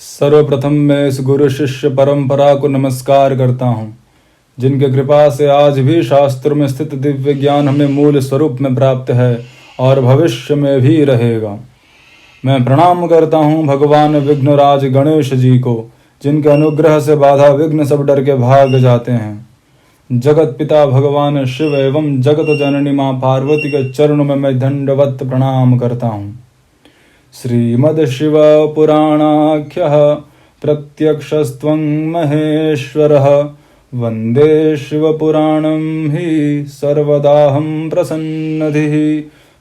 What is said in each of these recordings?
सर्वप्रथम मैं इस गुरु शिष्य परंपरा को नमस्कार करता हूँ, जिनके कृपा से आज भी शास्त्र में स्थित दिव्य ज्ञान हमें मूल स्वरूप में प्राप्त है और भविष्य में भी रहेगा। मैं प्रणाम करता हूँ भगवान विघ्नराज गणेश जी को, जिनके अनुग्रह से बाधा विघ्न सब डर के भाग जाते हैं। जगत पिता भगवान शिव एवं जगत जननी माँ पार्वती के चरणों में मैं दंडवत प्रणाम करता हूँ। श्रीमद् शिव पुराणाख्यः प्रत्यक्षस्त्वं महेश्वरः वन्दे शिव पुराणं हि सर्वदाहं प्रसन्नधिः।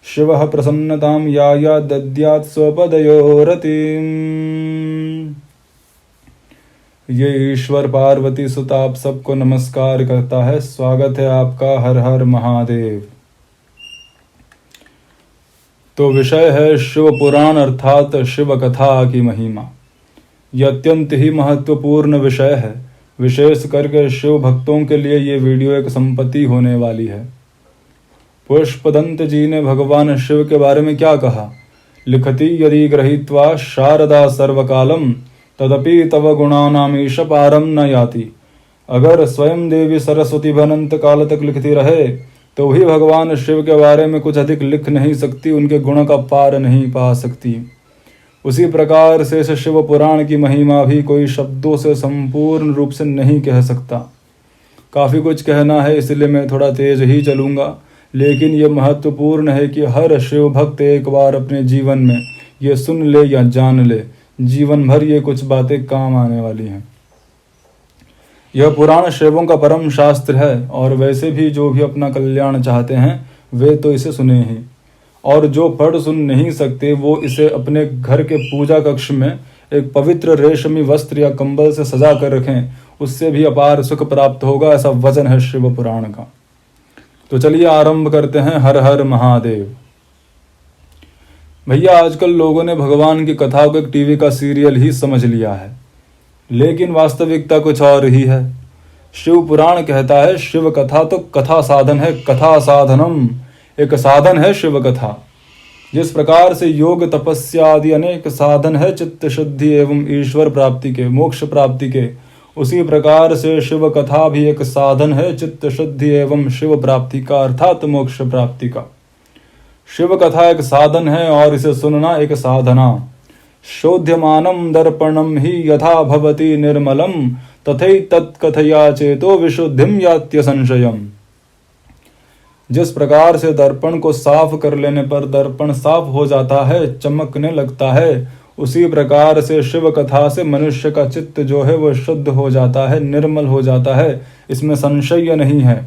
शिवः प्रसन्नतां याया दद्यात् स्वपदयोरतिम्। ये ईश्वर पार्वती सुत आप सबको नमस्कार करता है। स्वागत है आपका। हर हर महादेव। तो विषय है शिव पुराण अर्थात शिव कथा की महिमा। यह अत्यंत ही महत्वपूर्ण विषय है। विशेष करके शिव भक्तों के लिए ये वीडियो एक संपत्ति होने वाली है। पुष्पदंत जी ने भगवान शिव के बारे में क्या कहा? लिखति यदि गृहीत्वा शारदा सर्वकालम तदपि तव गुणानामीश पारम न याति। अगर स्वयं देवी सरस्वती अनंत काल तक लिखती रहे तो भी भगवान शिव के बारे में कुछ अधिक लिख नहीं सकती, उनके गुण का पार नहीं पा सकती। उसी प्रकार से इस शिव पुराण की महिमा भी कोई शब्दों से संपूर्ण रूप से नहीं कह सकता। काफ़ी कुछ कहना है, इसलिए मैं थोड़ा तेज ही चलूँगा, लेकिन यह महत्वपूर्ण है कि हर शिव भक्त एक बार अपने जीवन में ये सुन ले या जान ले। जीवन भर ये कुछ बातें काम आने वाली हैं। यह पुराण शिवों का परम शास्त्र है और वैसे भी जो भी अपना कल्याण चाहते हैं वे तो इसे सुने ही, और जो पढ़ सुन नहीं सकते वो इसे अपने घर के पूजा कक्ष में एक पवित्र रेशमी वस्त्र या कंबल से सजा कर रखें, उससे भी अपार सुख प्राप्त होगा। ऐसा वचन है शिव पुराण का। तो चलिए आरंभ करते हैं। हर हर महादेव। भैया, आजकल लोगों ने भगवान की कथा को एक टीवी का सीरियल ही समझ लिया है, लेकिन वास्तविकता कुछ और ही है। शिव पुराण कहता है शिव कथा तो कथा साधन है, कथा साधनम, एक साधन है शिव कथा। जिस प्रकार से योग तपस्या आदि अनेक साधन है चित्त शुद्धि एवं ईश्वर प्राप्ति के, मोक्ष प्राप्ति के, उसी प्रकार से शिव कथा भी एक साधन है चित्त शुद्धि एवं शिव प्राप्ति का अर्थात मोक्ष प्राप्ति का। शिव कथा एक साधन है और इसे सुनना एक साधना। शोध्यमानं दर्पणं हि यथा भवति निर्मलं तथैतत्कथया चेतो विशुद्धिं यात्य संशयम्। जिस प्रकार से दर्पण को साफ कर लेने पर दर्पण साफ हो जाता है, चमकने लगता है, उसी प्रकार से शिव कथा से मनुष्य का चित्त जो है वह शुद्ध हो जाता है, निर्मल हो जाता है। इसमें संशय नहीं है।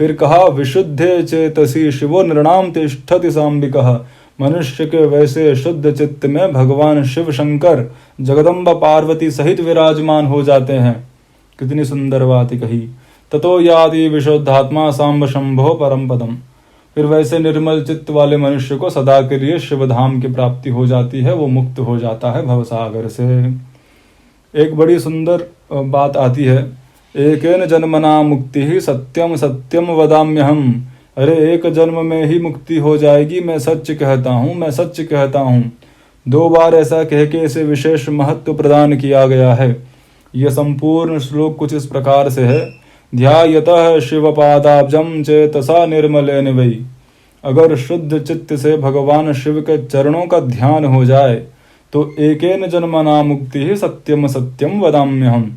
फिर कहा विशुद्धे चेतसी शिवो नृणाम तिष्ठति सांबिकः। मनुष्य के वैसे शुद्ध चित्त में भगवान शिव शंकर जगदम्बा पार्वती सहित विराजमान हो जाते हैं। कितनी सुंदर बात कही। ततो याति विशुद्धात्मा सांब शंभो परम पदम। फिर वैसे निर्मल चित्त वाले मनुष्य को सदा के लिए शिवधाम की प्राप्ति हो जाती है, वो मुक्त हो जाता है भवसागर से। एक बड़ी सुंदर बात आती है, एकेन जन्मना मुक्ति ही सत्यम सत्यम वदाम्यहम। अरे एक जन्म में ही मुक्ति हो जाएगी, मैं सच कहता हूँ, मैं सच कहता हूँ। 2 बार ऐसा कह के इसे विशेष महत्व प्रदान किया गया है। यह संपूर्ण श्लोक कुछ इस प्रकार से है। ध्यायतः शिवपादाब्जं चेतसा निर्मलेन वै। अगर शुद्ध चित्त से भगवान शिव के चरणों का ध्यान हो जाए तो एकेन जन्मना मुक्ति ही सत्यम सत्यम वदाम्यहम।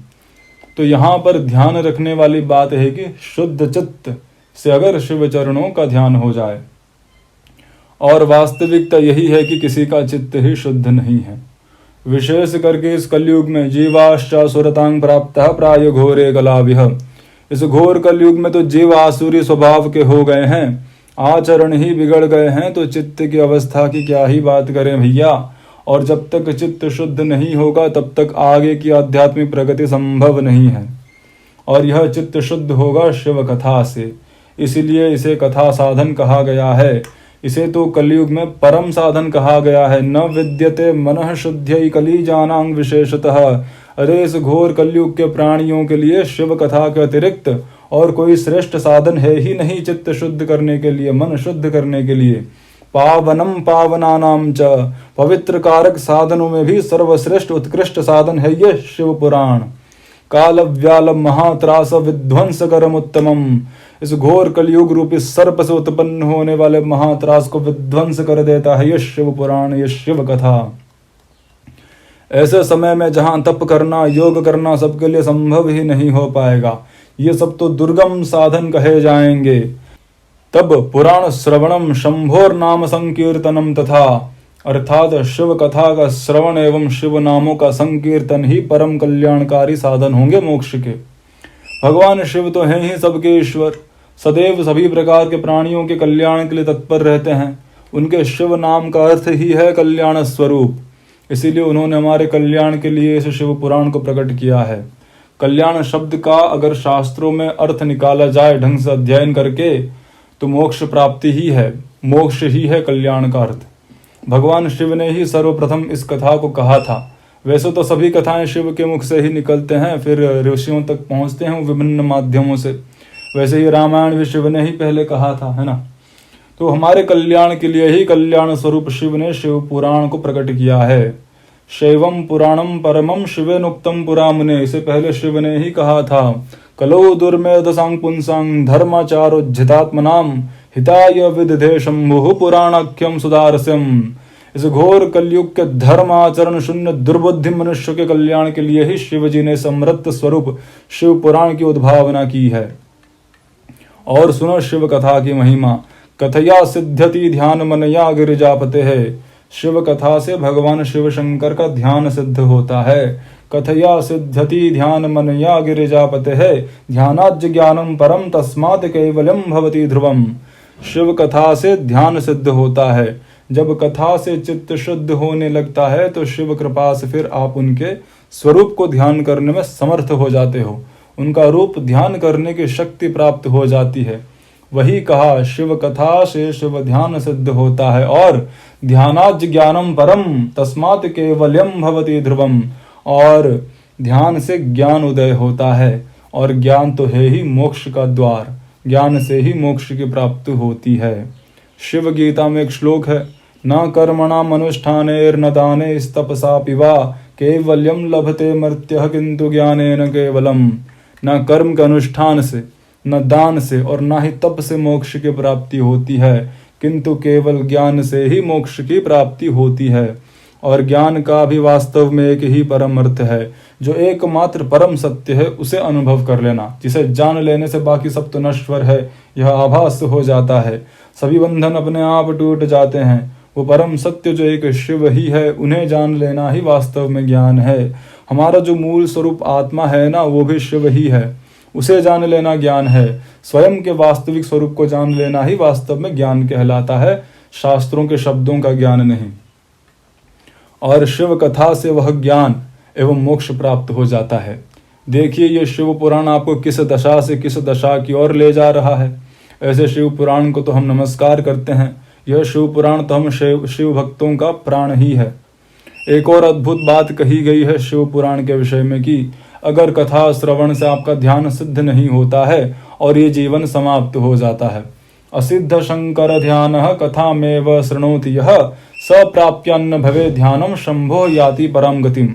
तो यहाँ पर ध्यान रखने वाली बात है कि शुद्ध चित्त से अगर शिव चरणों का ध्यान हो जाए, और वास्तविकता यही है कि किसी का चित्त ही शुद्ध नहीं है। विशेष करके इस कलयुग में जीवाश्चा सुरतांग प्राप्तः प्राय घोरे गलाभिः। इस घोर कलयुग में तो जीव आसुरी स्वभाव के हो गए हैं, आचरण ही बिगड़ गए हैं, तो चित्त की अवस्था की क्या ही बात करें भैया। और जब तक चित्त शुद्ध नहीं होगा तब तक आगे की आध्यात्मिक प्रगति संभव नहीं है। और यह चित्त शुद्ध होगा शिव कथा से, इसीलिए इसे कथा साधन कहा गया है। इसे तो कलयुग में परम साधन कहा गया है। न विद्यते मनः शुद्ध्यै कलीजानां विशेषतः। अरे इस घोर कलयुग के प्राणियों के लिए शिव कथा के अतिरिक्त और कोई श्रेष्ठ साधन है ही नहीं चित्त शुद्ध करने के लिए, मन शुद्ध करने के लिए। पावनम पावनानाम च, पवित्र कारक साधनों में भी सर्वश्रेष्ठ उत्कृष्ट साधन है ये शिव पुराण। काल व्याल महात्रास विध्वंस करम उत्तमम, इस घोर कलयुग रूपी सर्प से उत्पन्न होने वाले महात्रास को विध्वंस कर देता है ये शिव पुराण, ये शिव कथा। ऐसे समय में जहां तप करना योग करना सबके लिए संभव ही नहीं हो पाएगा, ये सब तो दुर्गम साधन कहे जाएंगे, तब पुराण श्रवणम शंभोर नाम संकीर्तनम तथा, अर्थात शिव कथा का श्रवण एवं शिव नामों का संकीर्तन ही परम कल्याणकारी साधन होंगे मोक्ष के। भगवान शिव तो हैं ही सबके ईश्वर, सदैव सभी प्रकार के प्राणियों के कल्याण के लिए तत्पर रहते हैं। उनके शिव नाम का अर्थ ही है कल्याण स्वरूप, इसीलिए उन्होंने हमारे कल्याण के लिए इस शिव पुराण को प्रकट किया है। कल्याण शब्द का अगर शास्त्रों में अर्थ निकाला जाए ढंग से अध्ययन करके तो मोक्ष प्राप्ति ही है, मोक्ष ही है कल्याण का अर्थ। भगवान शिव ने ही सर्वप्रथम इस कथा को कहा था। वैसे तो सभी कथाएं शिव के मुख से ही निकलते हैं, फिर ऋषियों तक पहुंचते हैं विभिन्न माध्यमों से। वैसे ही रामायण भी शिव ने ही पहले कहा था, है ना। तो हमारे कल्याण के लिए ही कल्याण स्वरूप शिव ने शिव पुराण को प्रकट किया है। शैवम पुराणम परमम शिवेनुक्तम पुरामुने, इसे पहले शिव ने ही कहा था। कलो दुर्मेधसांग पुंसांग धर्माचारोज्झितात्मनाम हिताय विदधे शंभु पुराणाख्यम सुदारस्यम, इस घोर कलयुग के धर्म आचरण शून्य दुर्बुद्धि मनुष्य के कल्याण के लिए ही शिव जी ने समृत स्वरूप शिव पुराण की उद्भावना की है। और सुनो शिव कथा की महिमा। कथया सिद्ध्यति ध्यान मनया गिरिजापते है, शिव कथा से भगवान शिव शंकर का ध्यान सिद्ध होता है। कथया सिद्ध्यति ध्यान मनया गिरिजापते है, ध्यानाज्ञ ज्ञानम परम तस्मात् कैवल्यम भवति ध्रुवम, शिव कथा से ध्यान सिद्ध होता है। जब कथा से चित्त शुद्ध होने लगता है तो शिव कृपा से फिर आप उनके स्वरूप को ध्यान करने में समर्थ हो जाते हो, उनका रूप ध्यान करने की शक्ति प्राप्त हो जाती है। वही कहा शिव कथा से शिव ध्यान सिद्ध होता है, और ध्यानाज्ञ ज्ञानम परम तस्मात् केवल्यम भवति ध्रुवम, और ध्यान से ज्ञान उदय होता है, और ज्ञान तो है ही मोक्ष का द्वार, ज्ञान से ही मोक्ष की प्राप्ति होती है। शिव गीता में एक श्लोक है, न कर्मणा मनुष्ठानेर्न दाने तपसा पिवा केवल्यम लभते मर्त्यः किंतु ज्ञानेन केवलम, न कर्म के अनुष्ठान से, न दान से और न ही तप से मोक्ष की प्राप्ति होती है, किंतु केवल ज्ञान से ही मोक्ष की प्राप्ति होती है। और ज्ञान का भी वास्तव में एक ही परम अर्थ है, जो एकमात्र परम सत्य है उसे अनुभव कर लेना, जिसे जान लेने से बाकी सब तो नश्वर है, यह आभास हो जाता है, सभी बंधन अपने आप टूट जाते हैं। वो परम सत्य जो एक शिव ही है, उन्हें जान लेना ही वास्तव में ज्ञान है। हमारा जो मूल स्वरूप आत्मा है ना, वो भी शिव ही है, उसे जान लेना ज्ञान है। स्वयं के वास्तविक स्वरूप को जान लेना ही वास्तव में ज्ञान कहलाता है, शास्त्रों के शब्दों का ज्ञान नहीं। और शिव कथा से वह ज्ञान एवं मोक्ष प्राप्त हो जाता है। देखिए ये शिव पुराण आपको किस दशा से किस दशा की ओर ले जा रहा है। ऐसे शिव पुराण को तो हम नमस्कार करते हैं। यह शिव पुराण तो हम शिव भक्तों का प्राण ही है। एक और अद्भुत बात कही गई है शिव पुराण के विषय में कि अगर कथा श्रवण से आपका ध्यान सिद्ध नहीं होता है और ये जीवन समाप्त हो जाता है, असिद्ध शंकर ध्यान कथा में शृणोति यह सप्राप्यान्न भवे ध्यानम शंभो याति परम गतिम।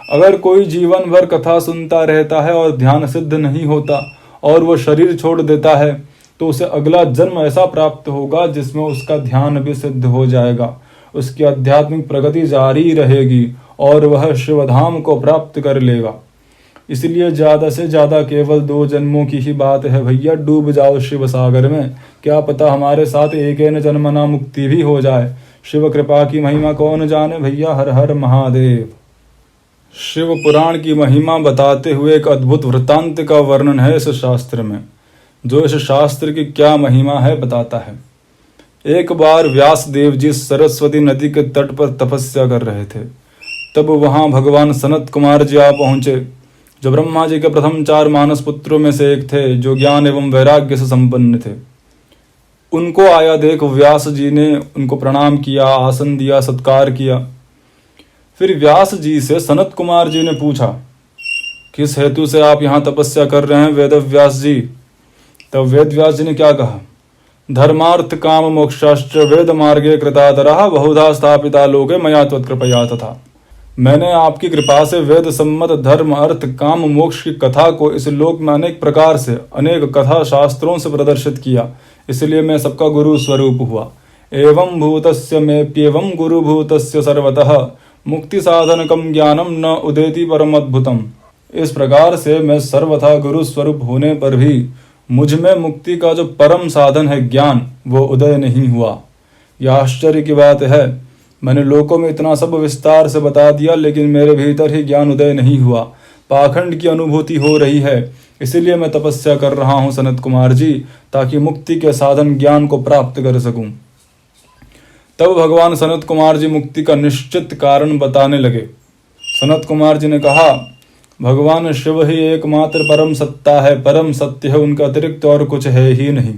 अगर कोई जीवन भर कथा सुनता रहता है और ध्यान सिद्ध नहीं होता और वो शरीर छोड़ देता है, तो उसे अगला जन्म ऐसा प्राप्त होगा जिसमें उसका ध्यान भी सिद्ध हो जाएगा, उसकी आध्यात्मिक प्रगति जारी रहेगी और वह शिवधाम को प्राप्त कर लेगा। इसलिए ज्यादा से ज्यादा केवल 2 जन्मों की ही बात है भैया, डूब जाओ शिव सागर में, क्या पता हमारे साथ एक जन्मना मुक्ति भी हो जाए। शिव कृपा की महिमा कौन जाने भैया, हर हर महादेव। शिव पुराण की महिमा बताते हुए एक अद्भुत वृत्तांत का वर्णन है इस शास्त्र में, जो इस शास्त्र की क्या महिमा है बताता है। एक बार व्यास देव जी सरस्वती नदी के तट पर तपस्या कर रहे थे। तब वहां भगवान सनत कुमार जी आ पहुंचे, जो ब्रह्मा जी के प्रथम 4 मानस पुत्रों में से एक थे, जो ज्ञान एवं वैराग्य से संपन्न थे। उनको आया देख व्यास जी ने उनको प्रणाम किया, आसन दिया, सत्कार किया। फिर व्यास जी से सनत कुमार जी ने पूछा, किस हेतु से आप यहाँ तपस्या कर रहे हैं वेद व्यास जी? तब वेद व्यास जी ने क्या कहा, धर्मार्थ काम मोक्षाश्च वेद मार्गे कृतातरः बहुधा स्थापिता लोके मया त्वत्कृपया तथा। मैंने आपकी कृपा से वेद सम्मत धर्म अर्थ काम मोक्ष की कथा को इस लोक में अनेक प्रकार से अनेक कथा शास्त्रों से प्रदर्शित किया, इसलिए मैं सबका गुरु स्वरूप हुआ। एवं भूतस्य मेप्येवं गुरु भूतस्य सर्वतः मुक्ति साधनकम ज्ञानम न उदेति परम अद्भुतम। इस प्रकार से मैं सर्वथा गुरु स्वरूप होने पर भी मुझ में मुक्ति का जो परम साधन है ज्ञान, वो उदय नहीं हुआ। यह आश्चर्य की बात है। मैंने लोकों में इतना सब विस्तार से बता दिया, लेकिन मेरे भीतर ही ज्ञान उदय नहीं हुआ। पाखंड की अनुभूति हो रही है, इसीलिए मैं तपस्या कर रहा हूँ सनत कुमार जी, ताकि मुक्ति के साधन ज्ञान को प्राप्त कर सकूं। तब भगवान सनत कुमार जी मुक्ति का निश्चित कारण बताने लगे। सनत कुमार जी ने कहा, भगवान शिव ही एकमात्र परम सत्ता है, परम सत्य है, उनका अतिरिक्त और कुछ है ही नहीं।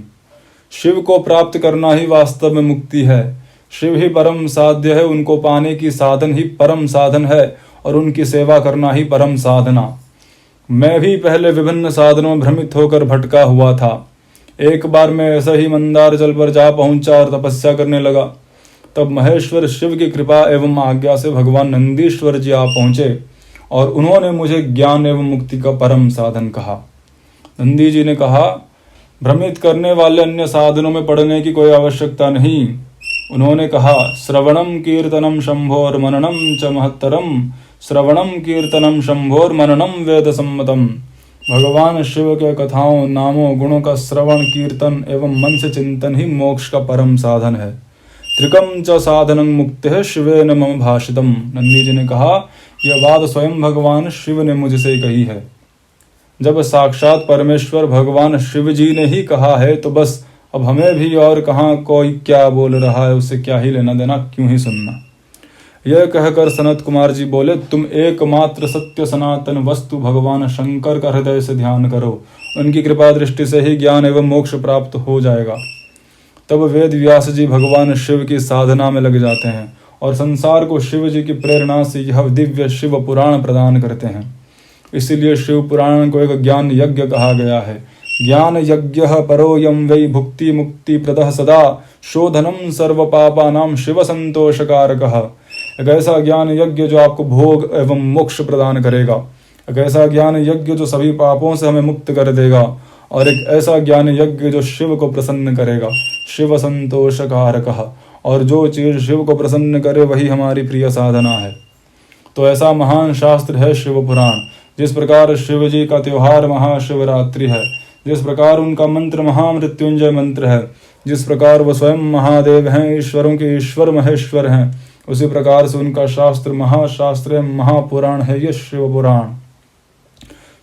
शिव को प्राप्त करना ही वास्तव में मुक्ति है। शिव ही परम साध्य है, उनको पाने की साधन ही परम साधन है और उनकी सेवा करना ही परम साधना। मैं भी पहले विभिन्न साधनों में भ्रमित होकर भटका हुआ था। एक बार मैं ऐसा ही मंदार जल पर जा पहुंचा और तपस्या करने लगा। तब महेश्वर शिव की कृपा एवं आज्ञा से भगवान नंदीश्वर जी आ पहुंचे और उन्होंने मुझे ज्ञान एवं मुक्ति का परम साधन कहा। नंदी जी ने कहा, भ्रमित करने वाले अन्य साधनों में पड़ने की कोई आवश्यकता नहीं। उन्होंने कहा, श्रवणम कीर्तनम शंभोर मननम च महत्तरम, श्रवणम कीर्तनम शंभोर मननम वेद सम्मतम। भगवान शिव के कथाओं नामों गुणों का श्रवण कीर्तन एवं मन से चिंतन ही मोक्ष का परम साधन है। त्रिकम च साधनं मुक्तिः शिवेन मम भाषितम। नंदी जी ने कहा, यह बात स्वयं भगवान शिव ने मुझसे कही है। जब साक्षात परमेश्वर भगवान शिव जी ने ही कहा है तो बस अब हमें भी और कहाँ कोई क्या बोल रहा है उससे क्या ही लेना देना, क्यों ही सुनना। यह कहकर सनत कुमार जी बोले, तुम एकमात्र सत्य सनातन वस्तु भगवान शंकर का हृदय से ध्यान करो, उनकी कृपा दृष्टि से ही ज्ञान एवं मोक्ष प्राप्त हो जाएगा। तब वेद व्यास जी भगवान शिव की साधना में लग जाते हैं और संसार को शिव जी की प्रेरणा से यह दिव्य शिव पुराण प्रदान करते हैं। इसीलिए शिव पुराण को एक ज्ञान यज्ञ कहा गया है। ज्ञान यज्ञ परोयम वै भुक्ति मुक्ति प्रदः सदा शोधनम सर्व पापानाम शिव संतोषकारकः। एक ऐसा ज्ञान यज्ञ जो आपको भोग एवं मोक्ष प्रदान करेगा, एक ऐसा ज्ञान यज्ञ जो सभी पापों से हमें मुक्त कर देगा, और एक ऐसा ज्ञान यज्ञ जो शिव को प्रसन्न करेगा, शिव संतोषकारकः। और जो चीज शिव को प्रसन्न करे वही हमारी प्रिय साधना है। तो ऐसा महान शास्त्र है शिव पुराण। जिस प्रकार शिव जी का त्योहार महाशिवरात्रि है, जिस प्रकार उनका मंत्र महामृत्युंजय मंत्र है, जिस प्रकार वह स्वयं महादेव हैं, ईश्वरों के ईश्वर महेश्वर हैं, उसी प्रकार से उनका शास्त्र महाशास्त्र महापुराण है ये शिव पुराण।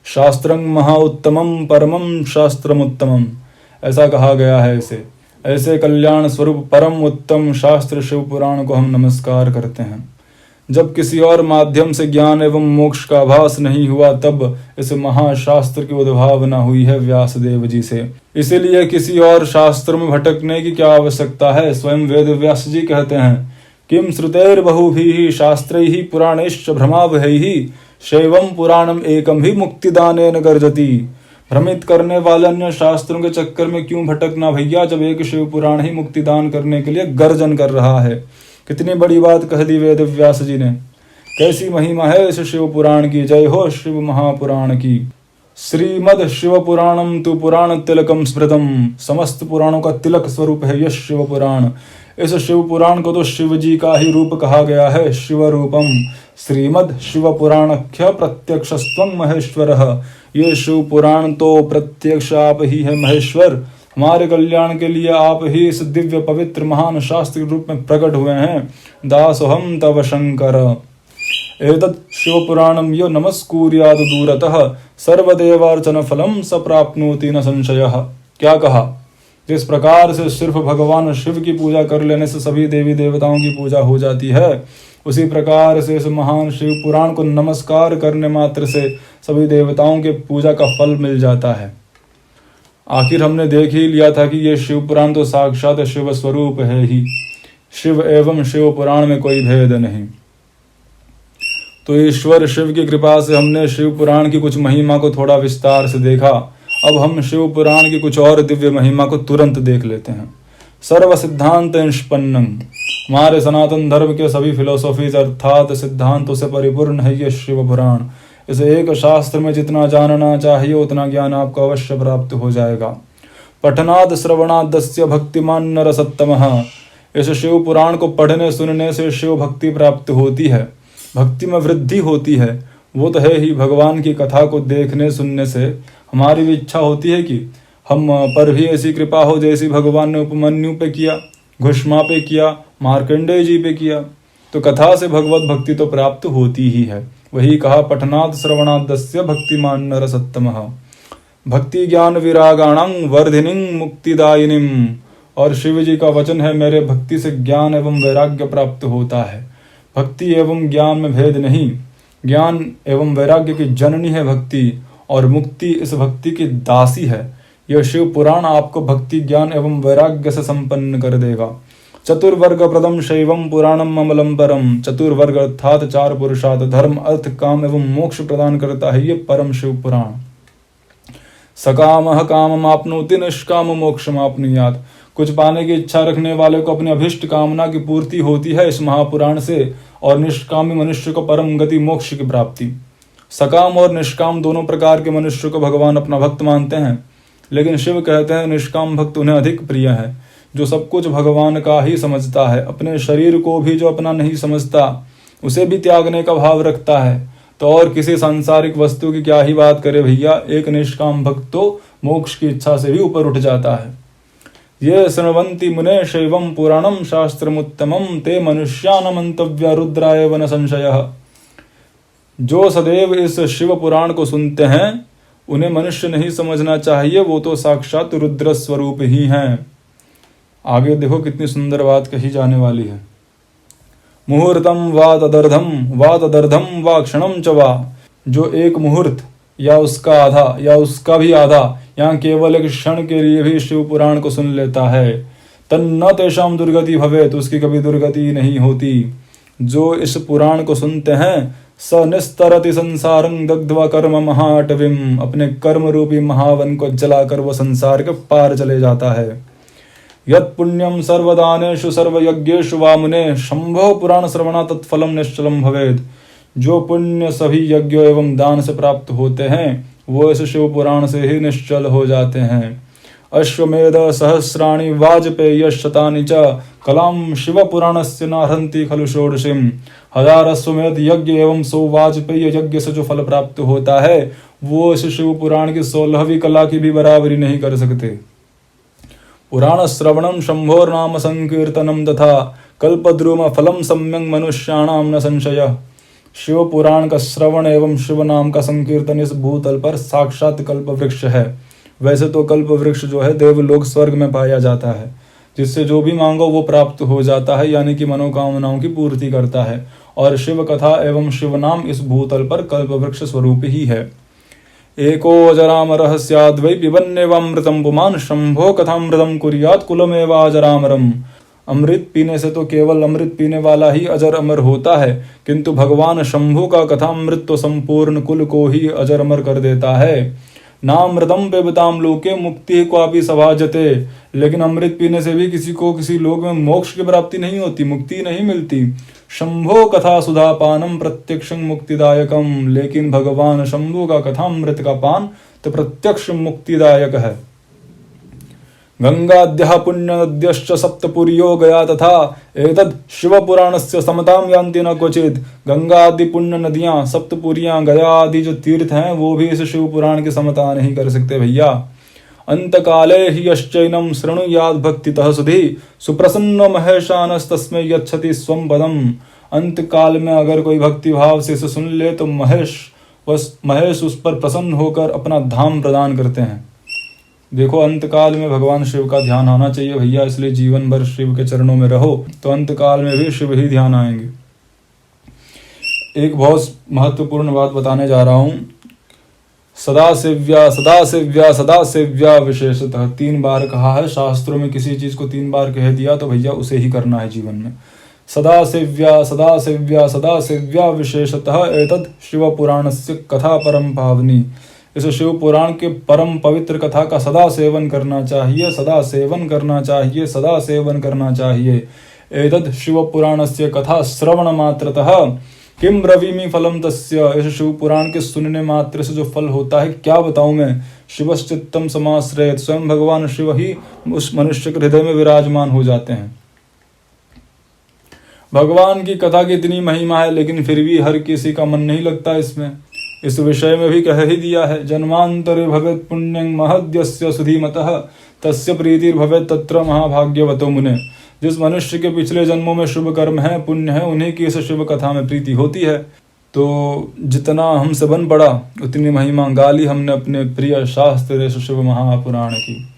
शास्त्रं महाउत्तमं परमं शास्त्रमुत्तमं, ऐसा कहा गया है। ऐसे कल्याण स्वरूप परम उत्तम शास्त्र शिव पुराण को हम नमस्कार करते हैं। जब किसी और माध्यम से ज्ञान एवं मोक्ष का आभास नहीं हुआ, तब इस महाशास्त्र की उद्भावना हुई है व्यासदेव जी से। इसीलिए किसी और शास्त्र में भटकने की क्या आवश्यकता है। स्वयं वेद व्यास जी कहते हैं, किम श्रुतेर बहुभिः शास्त्रैः पुराणैश्च भ्रमावहैः शैवं पुराणम एकम ही मुक्तिदानेन गर्जति। भ्रमित करने वाले अन्य शास्त्रों के चक्कर में क्यों भटकना भैया, जब एक शिव पुराण ही मुक्तिदान करने के लिए गर्जन कर रहा है। कितनी बड़ी बात कह दी वेद व्यास जी ने। कैसी महिमा है इस शिव पुराण की। जय हो शिव महापुराण की। श्रीमद शिव पुराणम तु पुराण तिलकम स्मृतम, समस्त पुराणों का तिलक स्वरूप है यह शिव पुराण। इस शिव पुराण को तो शिव जी का ही रूप कहा गया है, शिव रूपम। श्रीमद शिव पुराणख्य प्रत्यक्षस्त्वं महेश्वरः। ये शिव पुराण तो प्रत्यक्ष आप ही है महेश्वर। हमारे कल्याण के लिए आप ही इस दिव्य पवित्र महान शास्त्र के रूप में प्रकट हुए हैं। दासोहम तव शंकर। एतत् शिव पुराणम यो नमस्कुर्याद दूरतः सर्वदेवार्चन फलम स प्राप्नोति न संशयः। क्या कहा, जिस प्रकार से सिर्फ भगवान शिव की पूजा कर लेने से सभी देवी देवताओं की पूजा हो जाती है, उसी प्रकार से इस महान शिव पुराण को नमस्कार करने मात्र से सभी देवताओं के पूजा का फल मिल जाता है। आखिर हमने देख ही लिया था कि ये शिव पुराण तो साक्षात शिव स्वरूप है ही। शिव एवं शिव पुराण में कोई भेद नहीं। तो ईश्वर शिव की कृपा से हमने शिव पुराण की कुछ महिमा को थोड़ा विस्तार से देखा। अब हम शिव पुराण की कुछ और दिव्य महिमा को तुरंत देख लेते हैं। सर्व सिद्धांत निष्पन्नं, हमारे सनातन धर्म के सभी फिलोसॉफीज अर्थात सिद्धांतों से परिपूर्ण है ये शिव पुराण। इस एक शास्त्र में जितना जानना चाहिए उतना ज्ञान आपको अवश्य प्राप्त हो जाएगा। पठनाद श्रवणादस्य भक्तिमान नरसत्तमः, इस शिव पुराण को पढ़ने सुनने से शिव भक्ति प्राप्त होती है, भक्ति में वृद्धि होती है। वो तो है ही, भगवान की कथा को देखने सुनने से हमारी भी इच्छा होती है कि हम पर भी ऐसी कृपा हो जैसी भगवान ने उपमन्यु पे किया, घुष्मा पे किया, मार्कंडेय जी पे किया। तो कथा से भगवत भक्ति तो प्राप्त होती ही है। वही कहा पठनात् श्रवणादस्य भक्तिमान नरसत्तमः, भक्ति ज्ञान विरागाणं वर्धिनीं मुक्तिदायिनीं। और शिव जी का वचन है, मेरे भक्ति से ज्ञान एवं वैराग्य प्राप्त होता है। भक्ति एवं ज्ञान में भेद नहीं, ज्ञान एवं वैराग्य की जननी है भक्ति, और मुक्ति इस भक्ति की दासी है। यह शिव पुराण आपको भक्ति ज्ञान एवं वैराग्य से संपन्न कर देगा। चतुर्वर्ग प्रदम शैवम पुराणम अमलम परम, चतुर्वर्ग अर्थात 4 पुरुषार्थ धर्म अर्थ काम एवं मोक्ष प्रदान करता है ये परम शिव पुराण। सकामः कामम आपनोति निष्काम मोक्षम आपनुयात्, कुछ पाने की इच्छा रखने वाले को अपने अभिष्ट कामना की पूर्ति होती है इस महापुराण से, और निष्कामी मनुष्य को परम गति मोक्ष की प्राप्ति। सकाम और निष्काम दोनों प्रकार के मनुष्य को भगवान अपना भक्त मानते हैं, लेकिन शिव कहते हैं निष्काम भक्त उन्हें अधिक प्रिय है, जो सब कुछ भगवान का ही समझता है, अपने शरीर को भी जो अपना नहीं समझता उसे भी त्यागने का भाव रखता है। तो और किसी सांसारिक वस्तु की क्या ही बात करे भैया, एक निष्काम भक्त तो मोक्ष की इच्छा से भी ऊपर उठ जाता है। ये शृण्वन्ति मुने शैवम पुराणम शास्त्रमुत्तमं ते मनुष्यानमन्तव्य रुद्राय वन संशयः, जो सदैव इस शिव पुराण को सुनते हैं उन्हें मनुष्य नहीं समझना चाहिए, वो तो साक्षात रुद्र स्वरूप ही हैं। आगे देखो कितनी सुंदर बात कही जाने वाली है। मुहूर्तम वा तदर्धम वा क्षणम च वा, जो एक मुहूर्त या उसका आधा या उसका भी आधा या केवल एक क्षण के लिए भी शिव पुराण को सुन लेता है, तन्न तेषां दुर्गति भवेत्, उसकी कभी दुर्गति नहीं होती। जो इस पुराण को सुनते हैं स निस्तरति संसारं दग्ध्वा कर्म महाटविम, अपने कर्म रूपी महावन को जलाकर वो संसार के पार चले जाता है। यत् पुण्यम सर्वदानेषु सर्वयज्ञेषु वा मुने शंभो पुराण श्रवणा तत्फलम निश्चलम भवेत्, जो पुण्य सभी यज्ञों एवं दान से प्राप्त होते हैं वो इस शिव पुराण से ही निश्चल हो जाते हैं। अश्वमेध सहस्राणि वाजपेय शतानि च कलाम शिव पुराणस्य नार्हन्ति खलु षोडशीम्, 1000 अश्वमेध यज्ञ एवं 100 वाजपेय यज्ञ से जो फल प्राप्त होता है वो इस शिव पुराण की 16वीं कला की भी बराबरी नहीं कर सकते। पुराण श्रवणम शंभोर नाम संकीर्तनम तथा कल्पद्रुम फलम सम्यंग मनुष्याणाम न संशय, शिव पुराण का श्रवण एवं शिव नाम का संकीर्तन इस भूतल पर साक्षात कल्प वृक्ष है। वैसे तो कल्प वृक्ष जो है देवलोक स्वर्ग में पाया जाता है, जिससे जो भी मांगो वो प्राप्त हो जाता है, यानी कि मनोकामनाओं की पूर्ति करता है। और शिव कथा एवं शिव नाम इस भूतल पर कल्प वृक्ष स्वरूप ही है। एको अजरामरः स्याद्वै पिबन्नेवामृतं पुमान् शंभो कथामृतं कुर्यात् कुलमेवाजरामरम्, अमृत पीने से तो केवल अमृत पीने वाला ही अजर अमर होता है, किंतु भगवान शंभु का कथामृत तो संपूर्ण कुल को ही अजर अमर कर देता है। नामृतम पिबताम लोके मुक्ति क्वापि सभाजते, लेकिन अमृत पीने से भी किसी को किसी लोक में मोक्ष की प्राप्ति नहीं होती, मुक्ति नहीं मिलती। शंभो कथा सुधा पानम प्रत्यक्षं मुक्तिदायकम, लेकिन भगवान शंभु का कथामृत का पान तो प्रत्यक्ष मुक्तिदायक है। गंगाद्यः पुण्यनद्यश्च सप्तपुर्यो गया तथा एतद् शिवपुराणस्य समतां यान्ति न क्वचित्, गंगा आदि पुण्य नदियां सप्तपुरियां गया आदि जो तीर्थ हैं वो भी इस शिव पुराण की समता नहीं कर सकते भैया। अंतकाले हि यश्चैनं शृणुयाद् भक्तितः सुधि सुप्रसन्नो महेशानस्तस्मै यच्छति स्वं पदम्, अंत काल में अगर कोई भक्ति भाव से इसे सुन ले तो महेश उस पर प्रसन्न होकर अपना धाम प्रदान करते हैं। देखो अंतकाल में भगवान शिव का ध्यान आना चाहिए भैया, इसलिए जीवन भर शिव के चरणों में रहो तो अंतकाल में भी शिव ही ध्यान आएंगे। एक बहुत महत्वपूर्ण बात बताने जा रहा हूं। सदाशिव्या सदाशिव्या सदाशिव्या विशेषतः 3 बार कहा है शास्त्रों में, किसी चीज को 3 बार कह दिया तो भैया उसे ही करना है जीवन में। सदाशिव्या सदाशिव्या सदाशिव्या विशेषतः एतद् शिव पुराणस्य कथा परम पावनी, इस शिव पुराण के परम पवित्र कथा का सदा सेवन करना चाहिए, सदा सेवन करना चाहिए, सदा सेवन करना चाहिए। एतद् शिव पुराणस्य कथा श्रवण मात्रतः किम ब्रवीमि फलम तस्य। इस शिव पुराण के सुनने मात्र से जो फल होता है क्या बताऊं मैं। शिवश्चित्तम समाश्रयेत्, स्वयं भगवान शिव ही उस मनुष्य के हृदय में विराजमान हो जाते हैं। भगवान की कथा की इतनी महिमा है, लेकिन फिर भी हर किसी का मन नहीं लगता इसमें। इस विषय में भी कह ही दिया है, जन्मांतरे भवेत् पुण्यं महद्यस्य सुधीमतः तस्य प्रीतिर्भवेत् तत्र महाभाग्यवतो मुने। जिस मनुष्य के पिछले जन्मों में शुभ कर्म है, पुण्य है, उन्हीं की इस शिव कथा में प्रीति होती है। तो जितना हमसे बन पड़ा उतनी महिमा गाली हमने अपने प्रिय शास्त्र शिव महापुराण की।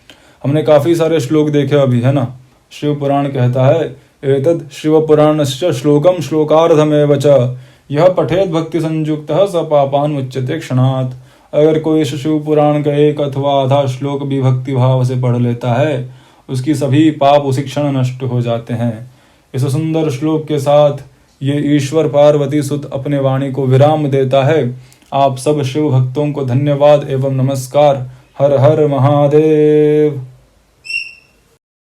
हमने काफी सारे श्लोक देखे अभी, है ना। शिव पुराण कहता है, एतद् शिव पुराणस्य श्लोकम श्लोकार्धमेव च यह पठेत भक्ति संयुक्तः स पापान् मुच्यते क्षणात्। अगर कोई इस शिव पुराण का एक अथवा आधा श्लोक भी भक्ति भाव से पढ़ लेता है, उसकी सभी पाप उसी क्षण नष्ट हो जाते हैं। इस सुंदर श्लोक के साथ ये ईश्वर पार्वती सुत अपने वाणी को विराम देता है। आप सब शिव भक्तों को धन्यवाद एवं नमस्कार। हर हर महादेव।